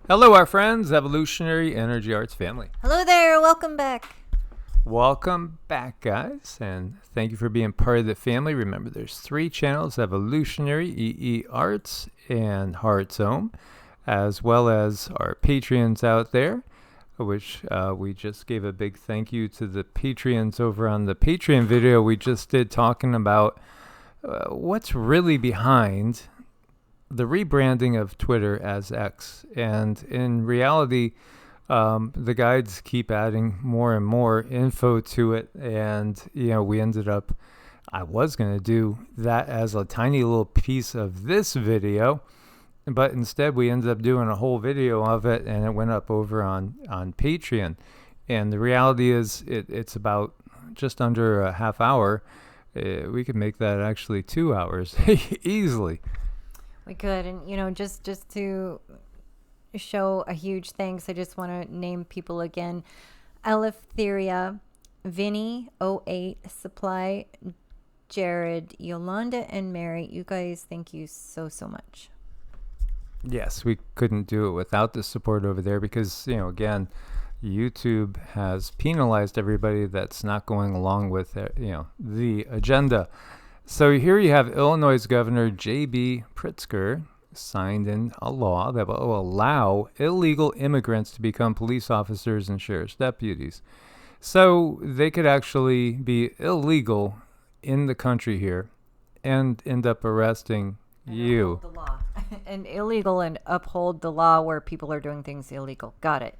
Hello, our friends, Evolutionary Energy Arts family. Hello there, welcome back. Welcome back, guys, and thank you for being part of the family. Remember, there's 3 channels, Evolutionary, EEARTS, and Heart's Home, as well as our Patreons out there, which we just gave a big thank you to the Patreons over on the Patreon video we just did talking about what's really behind the rebranding of Twitter as X. And in reality, the guides keep adding more and more info to it. And, we ended up, I was going to do that as a tiny little piece of this video, but instead we ended up doing a whole video of it, and it went up over on Patreon. And the reality is it's about just under a half hour. We could make that actually 2 hours easily. We could, and just to show a huge thanks, I just want to name people again: Eleftheria, Vinny, 08, Supply, Jared, Yolanda, and Mary. You guys, thank you so much. Yes, we couldn't do it without the support over there because, again, YouTube has penalized everybody that's not going along with the agenda. So here you have Illinois Governor J.B. Pritzker signed in a law that will allow illegal immigrants to become police officers and sheriff's deputies. So they could actually be illegal in the country here and end up arresting you. Uphold the law. And illegal and uphold the law where people are doing things illegal. Got it.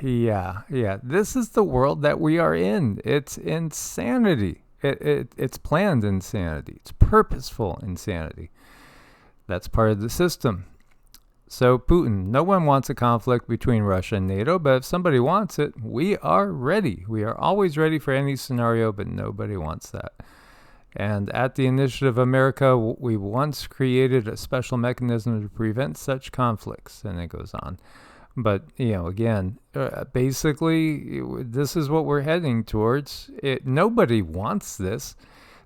Yeah. This is the world that we are in. It's insanity. It's planned insanity. It's purposeful insanity. That's part of the system. So Putin, no one wants a conflict between Russia and NATO, but if somebody wants it, we are ready. We are always ready for any scenario, but nobody wants that. And at the Initiative America, we once created a special mechanism to prevent such conflicts, and it goes on. But, again, basically, this is what we're heading towards. Nobody wants this.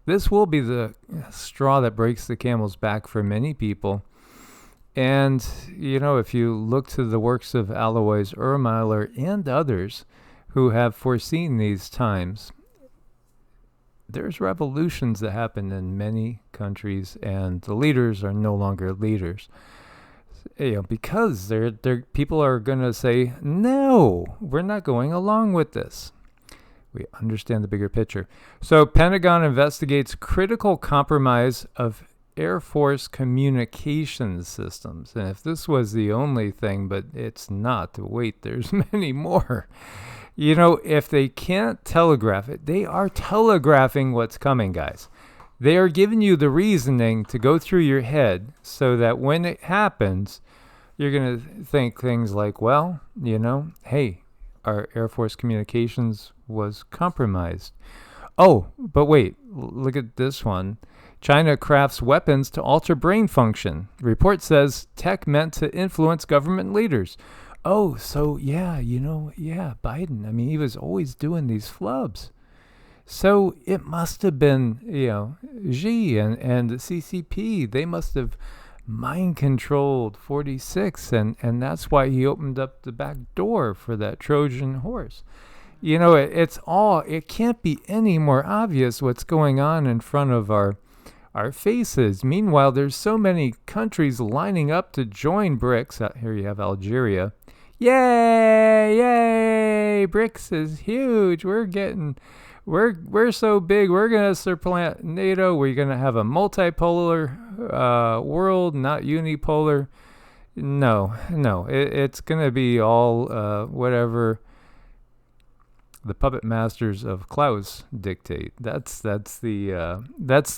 This will be the straw that breaks the camel's back for many people. And, if you look to the works of Alois Ermeiler and others who have foreseen these times, there's revolutions that happen in many countries, and the leaders are no longer leaders. Because people are going to say, no, we're not going along with this. We understand the bigger picture. So Pentagon investigates critical compromise of Air Force communications systems. And if this was the only thing, but it's not. Wait, there's many more. If they can't telegraph it, they are telegraphing what's coming, guys. They are giving you the reasoning to go through your head so that when it happens, you're going to think things like, well, hey, our Air Force communications was compromised. Oh, but wait, look at this one. Chinacrafts Weapons to alter brain function. Report says tech meant to influence government leaders. Oh, so Biden. I mean, he was always doing these flubs. So it must have been, Xi and the CCP. They must have mind-controlled 46, and that's why he opened up the back door for that Trojan horse. It can't be any more obvious what's going on in front of our faces. Meanwhile, there's so many countries lining up to join BRICS. Here you have Algeria. Yay! BRICS is huge. We're so big. We're gonna supplant NATO. We're gonna have a multipolar world, not unipolar. No. It's gonna be all whatever the puppet masters of Klaus dictate. That's the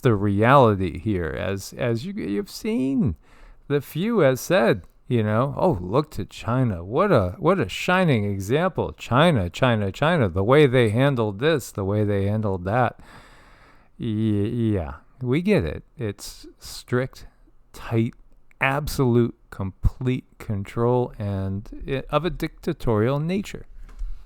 reality here. As you've seen, the few has said, oh, look to China. What a shining example. China. The way they handled this, the way they handled that. Yeah, we get it. It's strict, tight, absolute, complete control and of a dictatorial nature.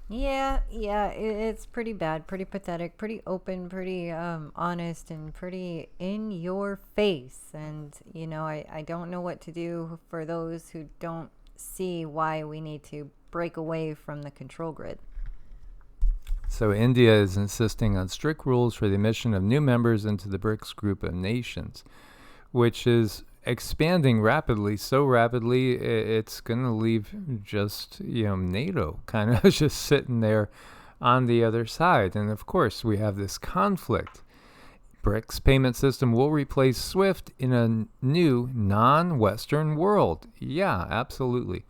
Yeah, it's pretty bad, pretty pathetic, pretty open, pretty honest, and pretty in your face. And, I don't know what to do for those who don't see why we need to break away from the control grid. So India is insisting on strict rules for the admission of new members into the BRICS group of nations, which is expanding rapidly, so rapidly it's going to leave just, NATO kind of just sitting there on the other side. And of course, we have this conflict. BRICS payment system will replace SWIFT in a new non-Western world. Yeah, absolutely.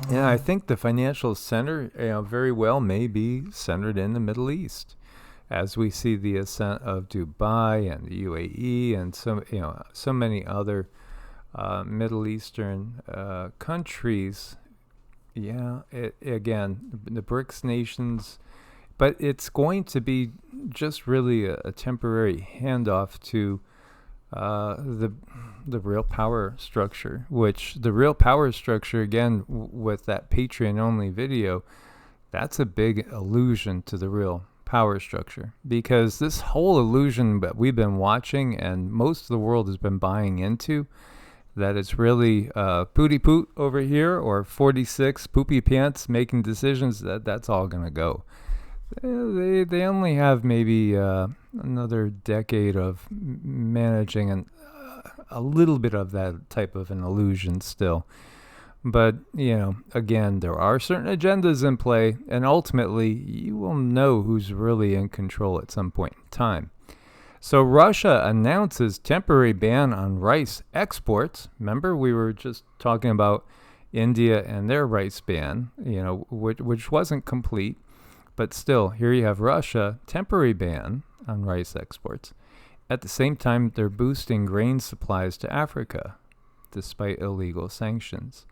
And I think the financial center, very well may be centered in the Middle East, as we see the ascent of Dubai and the UAE and so many other Middle Eastern countries. Yeah, again, the BRICS nations, but it's going to be just really a temporary handoff to the real power structure, which the real power structure, again, with that Patreon-only video, that's a big allusion to the real power structure, because this whole illusion that we've been watching and most of the world has been buying into, that it's really Pooty Poot over here or 46 Poopy Pants making decisions, that's all going to go. They only have maybe another decade of managing and a little bit of that type of an illusion still. But, again, there are certain agendas in play, and ultimately you will know who's really in control at some point in time. So Russia announces temporary ban on rice exports. Remember, we were just talking about India and their rice ban, which wasn't complete. But still, here you have Russia, temporary ban on rice exports. At the same time, they're boosting grain supplies to Africa, despite illegal sanctions.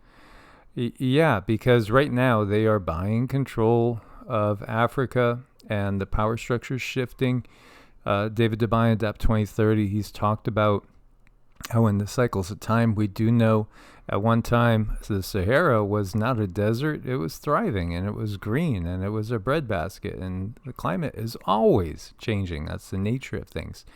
Yeah, because right now they are buying control of Africa and the power structure is shifting. David Devine, Adapt 2030, he's talked about how in the cycles of time, we do know at one time the Sahara was not a desert, it was thriving and it was green and it was a breadbasket, and the climate is always changing. That's the nature of things.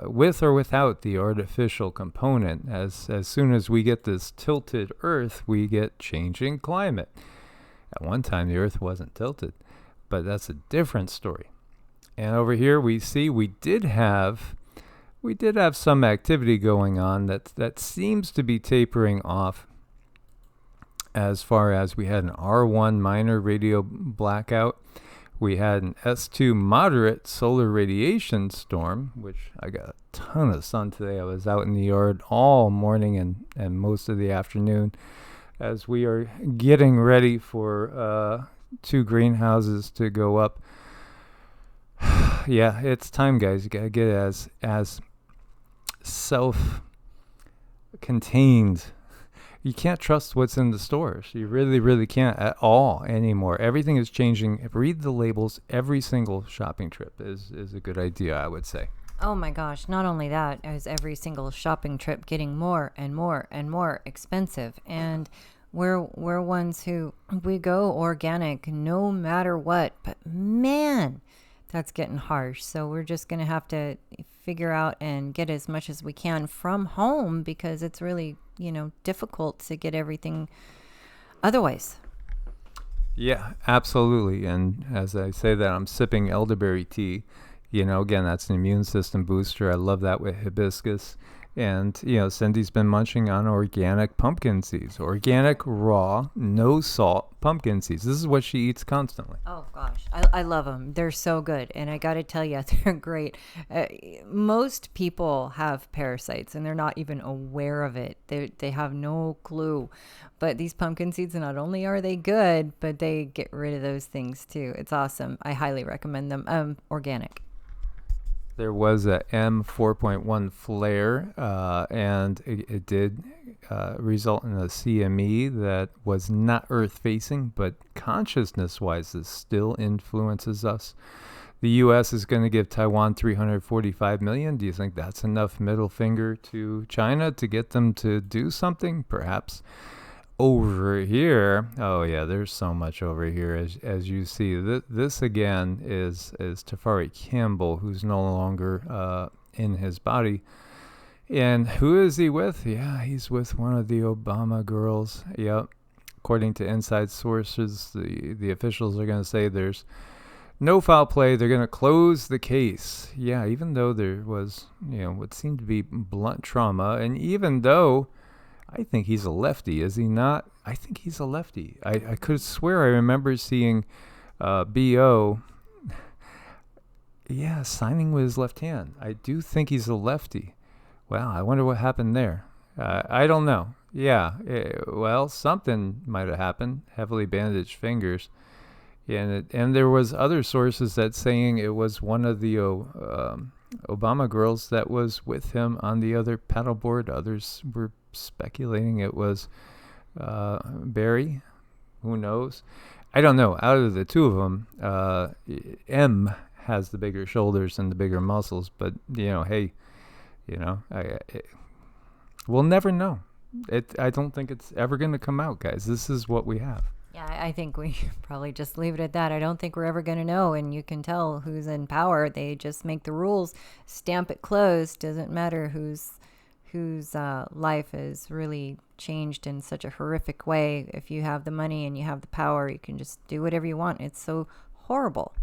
With or without the artificial component, as soon as we get this tilted Earth, we get changing climate. At one time, the Earth wasn't tilted, but that's a different story. And over here, we see we did have some activity going on that seems to be tapering off, as far as we had an R1 minor radio blackout. We had an S2 moderate solar radiation storm, which I got a ton of sun today. I was out in the yard all morning and most of the afternoon as we are getting ready for 2 greenhouses to go up. Yeah, it's time, guys. You got to get it as self-contained. You can't trust what's in the stores. You really, really can't at all anymore. Everything is changing. Read the labels. Every single shopping trip is a good idea, I would say. Oh my gosh, not only that, is every single shopping trip getting more and more and more expensive. And we're ones who, we go organic no matter what. But man, that's getting harsh. So we're just going to have to figure out and get as much as we can from home, because it's really, difficult to get everything otherwise. Yeah, absolutely. And as I say that, I'm sipping elderberry tea. Again, that's an immune system booster. I love that with hibiscus. And, Cindy's been munching on organic pumpkin seeds, organic, raw, no salt pumpkin seeds. This is what she eats constantly. Oh, gosh. I love them. They're so good. And I got to tell you, they're great. Most people have parasites and they're not even aware of it. They have no clue. But these pumpkin seeds, not only are they good, but they get rid of those things too. It's awesome. I highly recommend them. Organic. There was a M4.1 flare, and it did result in a CME that was not Earth-facing, but consciousness-wise, this still influences us. The U.S. is going to give Taiwan $345 million. Do you think that's enough middle finger to China to get them to do something? Perhaps. Over here, oh yeah, there's so much over here. As you see, this again is Tafari Campbell, who's no longer in his body, And who is he with? Yeah, he's with one of the Obama girls. Yep. According to inside sources, the officials are going to say there's no foul play. They're going to close the case. Yeah, even though there was, what seemed to be blunt trauma, and even though I think he's a lefty, is he not? I think he's a lefty. I could swear I remember seeing B.O. Yeah, signing with his left hand. I do think he's a lefty. Wow, I wonder what happened there. I don't know. Yeah, well, something might have happened. Heavily bandaged fingers. And there was other sources that saying it was one of the Obama girls that was with him on the other paddleboard. Others were speculating it was Barry. Who knows? I don't know. Out of the two of them, M has the bigger shoulders and the bigger muscles. But, hey, we'll never know. I don't think it's ever going to come out, guys. This is what we have. Yeah, I think we probably just leave it at that. I don't think we're ever going to know, and you can tell who's in power. They just make the rules, stamp it closed. Doesn't matter whose life is really changed in such a horrific way. If you have the money and you have the power, you can just do whatever you want. It's so horrible.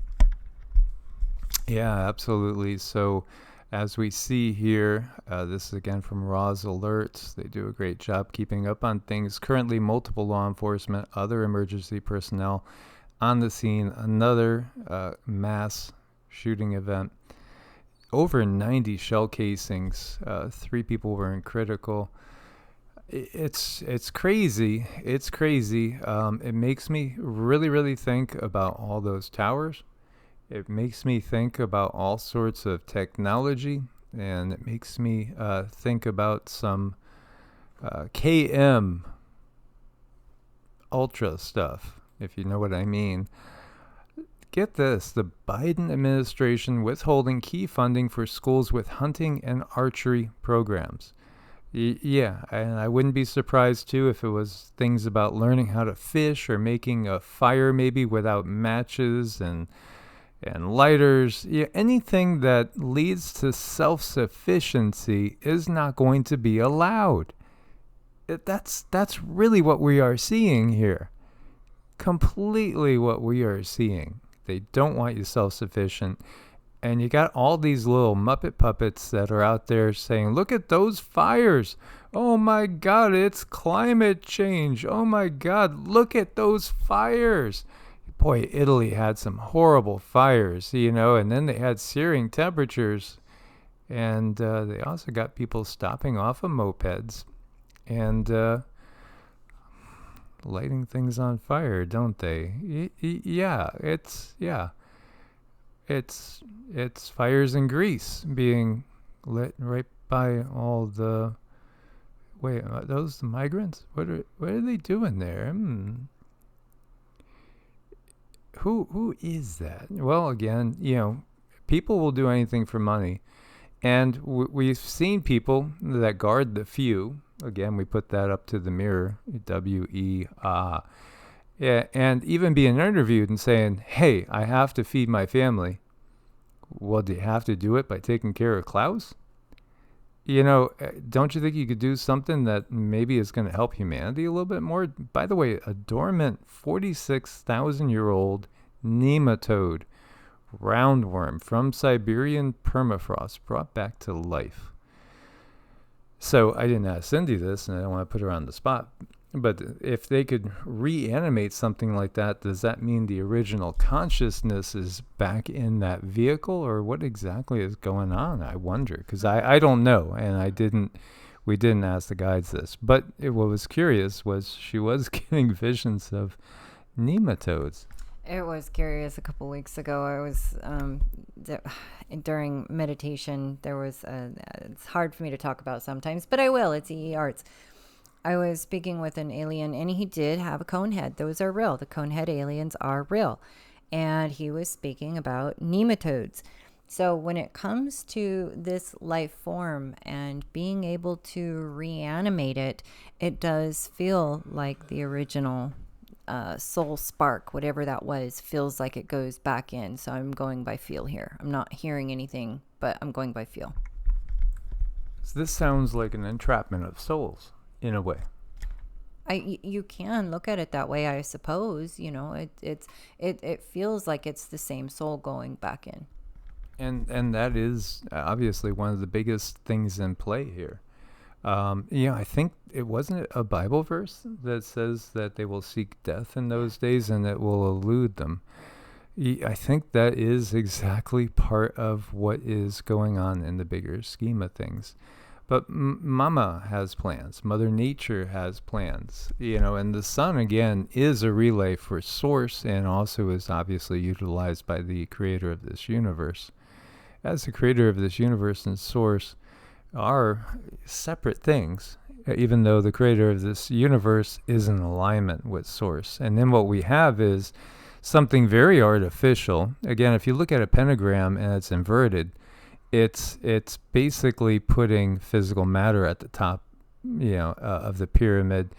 Yeah, absolutely. So as we see here, this is again from Raw's Alerts. They do a great job keeping up on things. Currently, multiple law enforcement, other emergency personnel on the scene. Another mass shooting event. Over 90 shell casings. 3 people were in critical. It's crazy. It's crazy. It makes me really, really think about all those towers. It makes me think about all sorts of technology, and it makes me think about some KM Ultra stuff, if you know what I mean. Get this, the Biden administration withholding key funding for schools with hunting and archery programs. Yeah, and I wouldn't be surprised, too, if it was things about learning how to fish or making a fire maybe without matches and lighters. Yeah, anything that leads to self-sufficiency is not going to be allowed. That's really what we are seeing here. Completely what we are seeing. They don't want you self-sufficient. And you got all these little Muppet puppets that are out there saying, look at those fires. Oh my God, it's climate change. Oh my God, look at those fires. Boy, Italy had some horrible fires, and then they had searing temperatures. And they also got people stopping off of mopeds and lighting things on fire, don't they? It's fires in Greece being lit right by all the... Wait, are those the migrants? What are they doing there? Who is that? Well, again, people will do anything for money. And we've seen people that guard the few. Again, we put that up to the mirror, W-E-A. Yeah, and even being interviewed and saying, hey, I have to feed my family. Well, do you have to do it by taking care of Klaus? Don't you think you could do something that maybe is going to help humanity a little bit more? By the way, a dormant 46,000-year-old nematode roundworm from Siberian permafrost brought back to life. So I didn't ask Cindy this, and I don't want to put her on the spot. But if they could reanimate something like that, does that mean the original consciousness is back in that vehicle, or what exactly is going on? I wonder, because I don't know, and we didn't ask the guides this. But what was curious was she was getting visions of nematodes. It was curious. A couple weeks ago, I was during meditation. There was it's hard for me to talk about sometimes, but I will. It's EEARTS. I was speaking with an alien, and he did have a cone head. Those are real. The cone head aliens are real. And he was speaking about nematodes. So when it comes to this life form and being able to reanimate it, it does feel like the original soul spark, whatever that was, feels like it goes back in. So I'm going by feel here. I'm not hearing anything, but I'm going by feel. So this sounds like an entrapment of souls, in a way. You can look at it that way, I suppose. You know, it feels like it's the same soul going back in. And that is obviously one of the biggest things in play here. I think it wasn't a Bible verse that says that they will seek death in those days and it will elude them. I think that is exactly part of what is going on in the bigger scheme of things. But Mama has plans. Mother Nature has plans. And the sun, again, is a relay for Source and also is obviously utilized by the creator of this universe. As the creator of this universe and Source are separate things, even though the creator of this universe is in alignment with Source. And then what we have is something very artificial. Again, if you look at a pentagram and it's inverted, it's basically putting physical matter at the top, of the pyramid,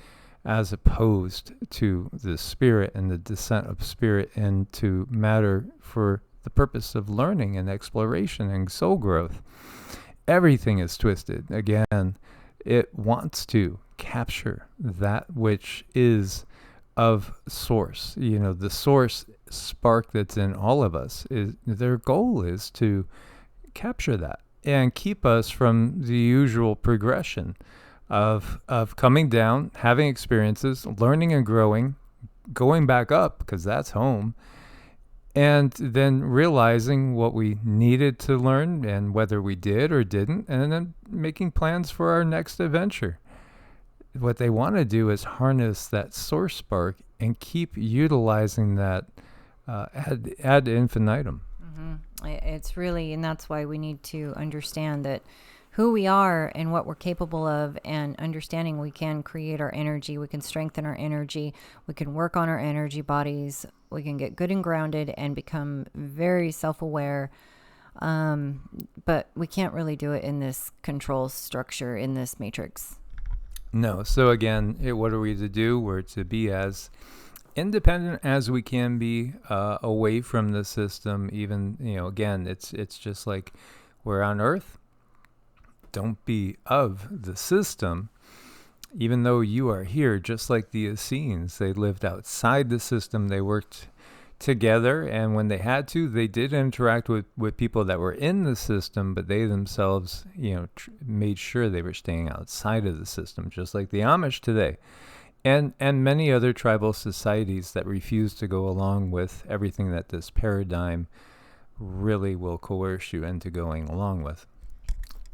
as opposed to the spirit and the descent of spirit into matter for the purpose of learning and exploration and soul growth. Everything is twisted. Again, it wants to capture that which is of Source. The Source spark that's in all of us, their goal is to capture that and keep us from the usual progression of coming down, having experiences, learning and growing, going back up because that's home, and then realizing what we needed to learn and whether we did or didn't, and then making plans for our next adventure. What they want to do is harness that Source spark and keep utilizing that ad infinitum. It's really, and that's why we need to understand that who we are and what we're capable of, and understanding we can create our energy, we can strengthen our energy, we can work on our energy bodies, we can get good and grounded and become very self-aware. But we can't really do it in this control structure, in this matrix. No. So again, what are we to do? We're to be as independent as we can be, away from the system. Even, again, it's just like we're on Earth. Don't be of the system, even though you are here, just like the Essenes. They lived outside the system. They worked together, and when they had to, they did interact with people that were in the system, but they themselves, made sure they were staying outside of the system, just like the Amish today. And many other tribal societies that refuse to go along with everything that this paradigm really will coerce you into going along with.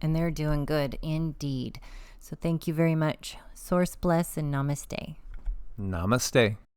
And they're doing good indeed. So thank you very much. Source bless and namaste. Namaste.